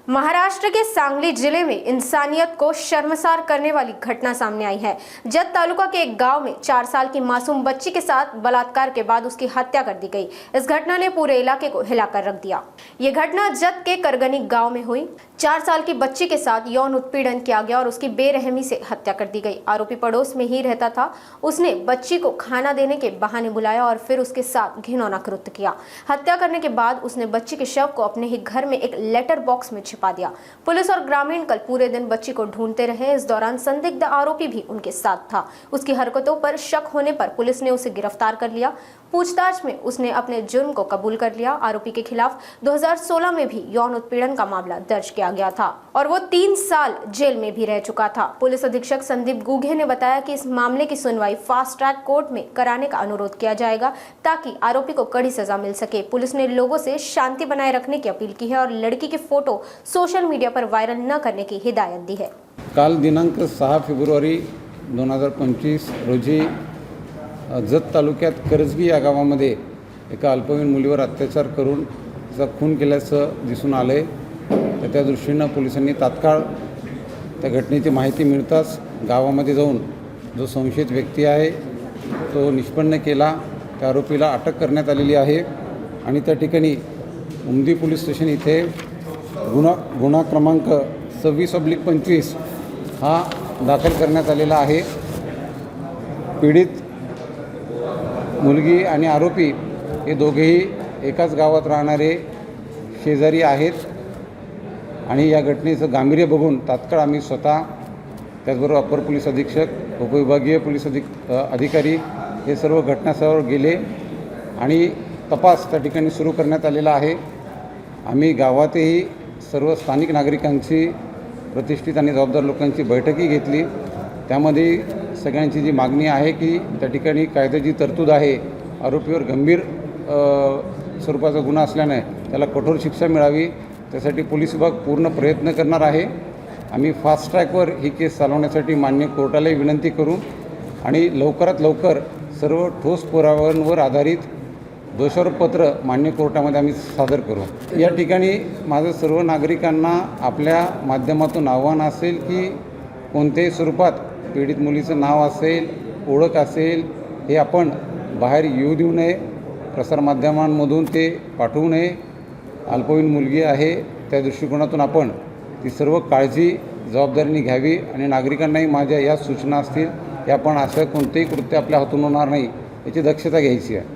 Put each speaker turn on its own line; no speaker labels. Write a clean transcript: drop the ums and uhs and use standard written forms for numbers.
महाराष्ट्र के सांगली जिले में इंसानियत को शर्मसार करने वाली घटना सामने आई है। जत तालुका के एक गांव में 4 साल की मासूम बच्ची के साथ बलात्कार के बाद उसकी हत्या कर दी गई। इस घटना ने पूरे इलाके को हिलाकर रख दिया। ये घटना जत के करगनी गांव में हुई। 4 साल की बच्ची के साथ यौन उत्पीड़न किया गया और उसकी बेरहमी से हत्या कर दी गई। आरोपी पड़ोस में ही रहता था। उसने बच्ची को खाना देने के बहाने बुलाया और फिर उसके साथ घिनौना कृत्य किया। हत्या करने के बाद उसने बच्ची के शव को अपने ही घर में एक लेटर बॉक्स में छिपा दिया। पुलिस और ग्रामीण कल पूरे दिन बच्ची को ढूंढते रहे। इस दौरान संदिग्ध आरोपी भी उनके साथ था। उसकी हरकतों पर शक होने पर पुलिस ने उसे गिरफ्तार कर लिया। पूछताछ में उसने अपने जुर्म को कबूल कर लिया। आरोपी के खिलाफ 2016 में भी यौन उत्पीड़न का मामला दर्ज किया गया था और वो 3 साल जेल में भी रह चुका था। पुलिस अधीक्षक संदीप गुघे ने बताया कि इस मामले की सुनवाई फास्ट ट्रैक कोर्ट में कराने का अनुरोध किया जाएगा ताकि आरोपी को कड़ी सजा मिल सके। पुलिस ने लोगों से शांति बनाए रखने की अपील की है और लड़की की फोटो सोशल मीडिया पर वायरल न करने की हिदायत दी है।
काल दिनांक 6 फेब्रुवारी 2025 रोजी जत तालुक्यात करजगी या गावामध्ये एका अल्पवयीन मुलीवर अत्याचार करून तिचा खून केल्याचं दिसून आले। तर त्या दृष्टीनं पोलिसांनी तात्काळ त्या घटनेची माहिती मिळताच गावामध्ये जाऊन जो संशयित व्यक्ती आहे तो निष्पन्न केला। त्या आरोपीला अटक करण्यात आलेली आहे आणि त्या ठिकाणी उमदी पोलीस स्टेशन इथे गुन्हा क्रमांक 26/25 हा दाखल करण्यात आलेला आहे। पीडित मुलगी आणि आरोपी हे दोघेही एकाच गावात राहणारे शेजारी आहेत आणि या घटनेचं गांभीर्य बघून तात्काळ आम्ही स्वतः त्याचबरोबर अपर पोलीस अधीक्षक उपविभागीय पोलीस अधिकारी हे सर्व घटनास्थळावर गेले आणि तपास त्या ठिकाणी सुरू करण्यात आलेला आहे। आम्ही गावातही सर्व स्थानिक नागरिकांची प्रतिष्ठित आणि जबाबदार लोकांची बैठकही घेतली। त्यामध्ये सगळ्यांची जी मागणी आहे की त्या ठिकाणी कायद्याची तरतूद आहे, आरोपीवर गंभीर स्वरूपाचा गुन्हा असल्याने त्याला कठोर शिक्षा मिळावी, त्यासाठी पोलीस विभाग पूर्ण प्रयत्न करणार आहे। आम्ही फास्ट ट्रॅकवर ही केस चालवण्यासाठी माननीय कोर्टालाही विनंती करू आणि लवकरात लवकर सर्व ठोस पुराव्यांवर आधारित दोषारोपपत्र मान्य कोर्टामध्ये आम्ही सादर करू। या ठिकाणी माझं सर्व नागरिकांना आपल्या माध्यमातून आव्हान असेल की कोणत्याही स्वरूपात पीडित मुलीचं नाव असेल, ओळख असेल, हे आपण बाहेर येऊ देऊ नये, प्रसारमाध्यमांमधून ते पाठवू नये। अल्पवयीन मुलगी आहे त्या दृष्टिकोनातून आपण ती सर्व काळजी जबाबदारीने घ्यावी आणि नागरिकांनाही माझ्या या सूचना असतील की आपण असं कोणतेही कृत्य आपल्या हातून होणार नाही याची दक्षता घ्यायची आहे।